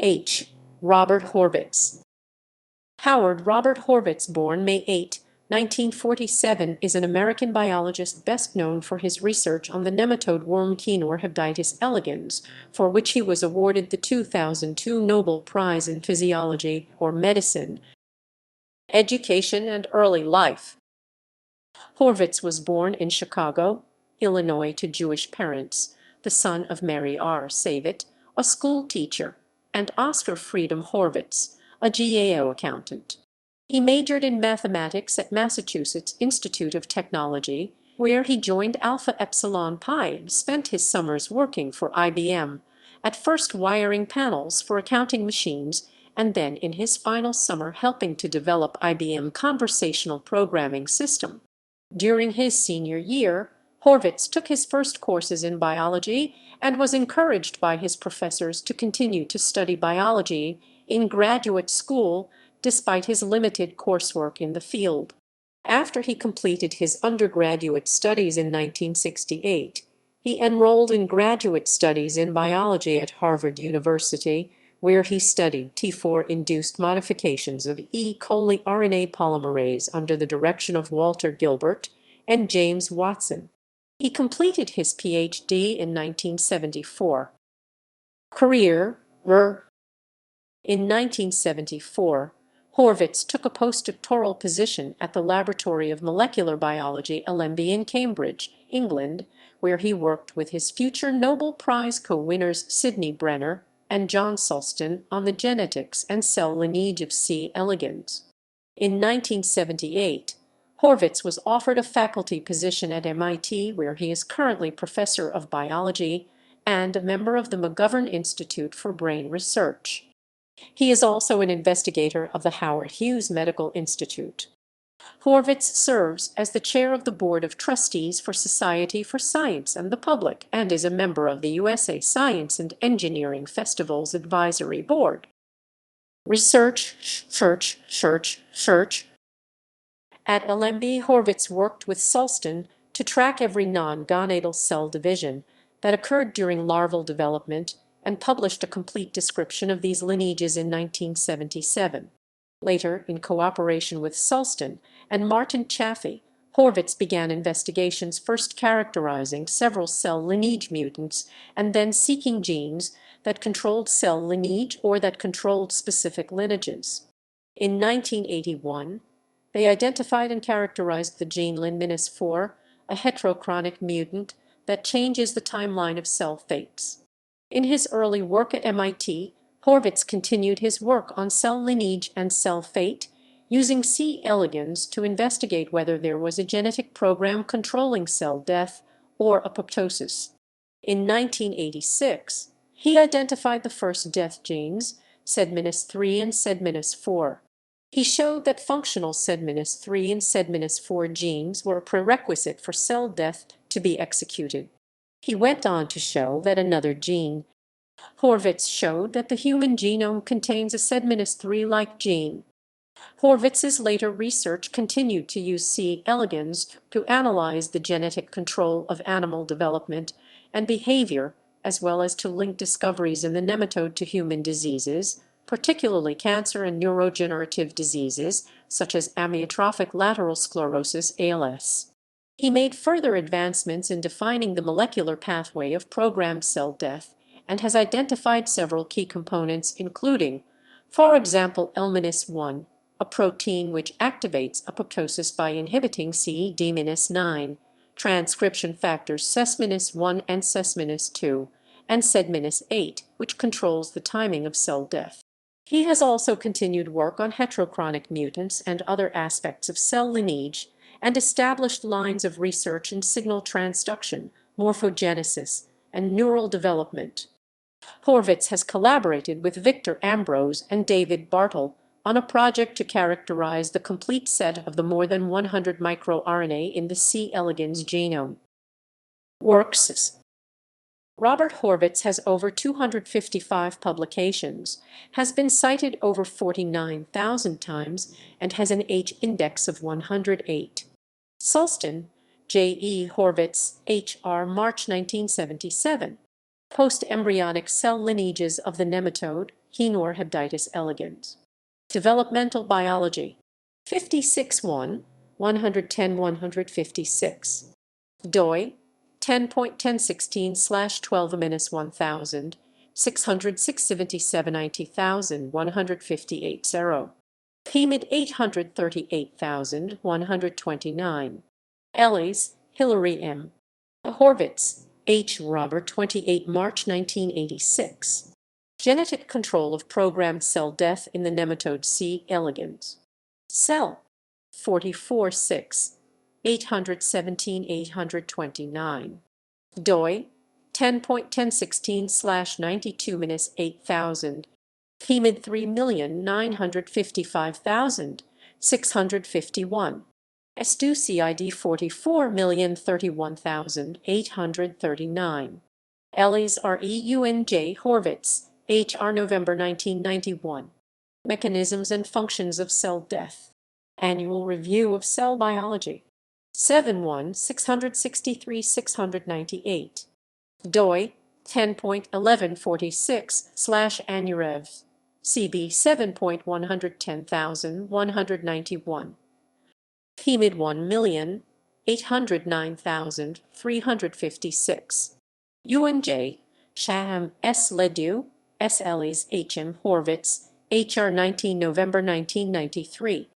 H. Robert Horvitz. Howard Robert Horvitz, born May 8, 1947, is an American biologist best known for his research on the nematode worm Caenorhabditis elegans, for which he was awarded the 2002 Nobel Prize in Physiology or Medicine. Education and early life. Horvitz was born in Chicago, Illinois, to Jewish parents, the son of Mary R. Savitt, a school teacher, and Oscar Freedom Horvitz, a GAO accountant. He majored in mathematics at Massachusetts Institute of Technology, where he joined Alpha Epsilon Pi and spent his summers working for IBM, at first wiring panels for accounting machines, and then in his final summer helping to develop IBM conversational programming system. During his senior year, Horvitz took his first courses in biology and was encouraged by his professors to continue to study biology in graduate school despite his limited coursework in the field. After he completed his undergraduate studies in 1968, he enrolled in graduate studies in biology at Harvard University, where he studied T4-induced modifications of E. coli RNA polymerase under the direction of Walter Gilbert and James Watson. He completed his Ph.D. in 1974. Career. In 1974, Horvitz took a postdoctoral position at the Laboratory of Molecular Biology LMB in Cambridge, England, where he worked with his future Nobel Prize co-winners Sidney Brenner and John Sulston on the genetics and cell lineage of C. elegans. In 1978, Horvitz was offered a faculty position at MIT, where he is currently professor of biology and a member of the McGovern Institute for Brain Research. He is also an investigator of the Howard Hughes Medical Institute. Horvitz serves as the chair of the Board of Trustees for Society for Science and the Public and is a member of the USA Science and Engineering Festival's Advisory Board. Research. At LMB, Horvitz worked with Sulston to track every non-gonadal cell division that occurred during larval development and published a complete description of these lineages in 1977. Later, in cooperation with Sulston and Martin Chaffee, Horvitz began investigations first characterizing several cell lineage mutants and then seeking genes that controlled cell lineage or that controlled specific lineages. In 1981, they identified and characterized the gene Lin-4, a heterochronic mutant that changes the timeline of cell fates. In his early work at MIT, Horvitz continued his work on cell lineage and cell fate, using C. elegans to investigate whether there was a genetic program controlling cell death or apoptosis. In 1986, he identified the first death genes, SEDminus-3 and SEDminus-4. He showed that functional SEDminus-3 and SEDminus-4 genes were a prerequisite for cell death to be executed. He went on to show that another gene. Horvitz showed that the human genome contains a SEDminus-3-like gene. Horvitz's later research continued to use C. elegans to analyze the genetic control of animal development and behavior, as well as to link discoveries in the nematode to human diseases, particularly cancer and neurodegenerative diseases such as amyotrophic lateral sclerosis (ALS). He made further advancements in defining the molecular pathway of programmed cell death and has identified several key components, including, for example, L-1, a protein which activates apoptosis by inhibiting CD-9, transcription factors SES-1 and SES-2, and SEDminus-8, which controls the timing of cell death. He has also continued work on heterochronic mutants and other aspects of cell lineage, and established lines of research in signal transduction, morphogenesis, and neural development. Horvitz has collaborated with Victor Ambrose and David Bartle on a project to characterize the complete set of the more than 100 microRNA in the C. elegans genome. Works. Robert Horvitz has over 255 publications, has been cited over 49,000 times, and has an H-index of 108. Sulston, J. E. Horvitz, H.R. March 1977. Post-embryonic cell lineages of the nematode, Caenorhabditis elegans. Developmental biology. 56.1, 110-156. doi 10.1016/12-1000, 606.77 0. PMID 838,129. Ellis, Hilary M. Horvitz, H. Robert 28 March 1986. Genetic control of programmed cell death in the nematode C. elegans. Cell 44.6, 817-829. doi 10.1016/92-8000, PMID 3,955,651. SDU ID 44,031,839. Ellis Reunj Horvitz, H.R. November 1991. Mechanisms and Functions of Cell Death. Annual Review of Cell Biology. 7.1, 663-698. doi 10.1146/Annurev. CB 7.110191. PMID 1,809,356. UNJ, Shaham S. Ledoux, S. Ellis H. M. Horvitz, H.R. 19 November 1993.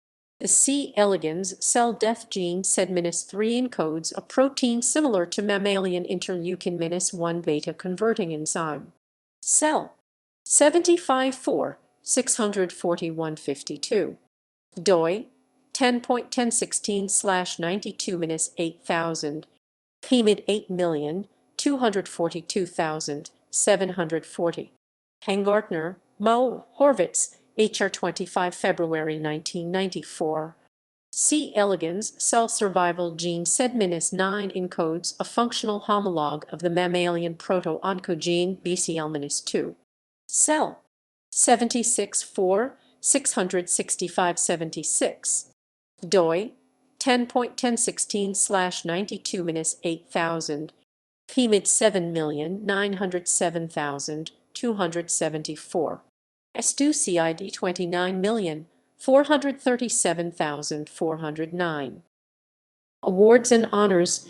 The C. elegans cell death gene SED-3 encodes a protein similar to mammalian interleukin-1 beta converting enzyme. Cell 75.4, 641.52. doi 10.1016/92-8000, PMID 8,242,740. Hangartner, Mo. Horvitz, H.R. 25 February 1994. C. elegans cell survival gene SED-9 encodes a functional homologue of the mammalian proto-oncogene BCL-2. Cell 76.4, 665.76. doi 10.1016/92-8000, PMID 7,907,274. SDU ID 29,437,409. Awards and honors.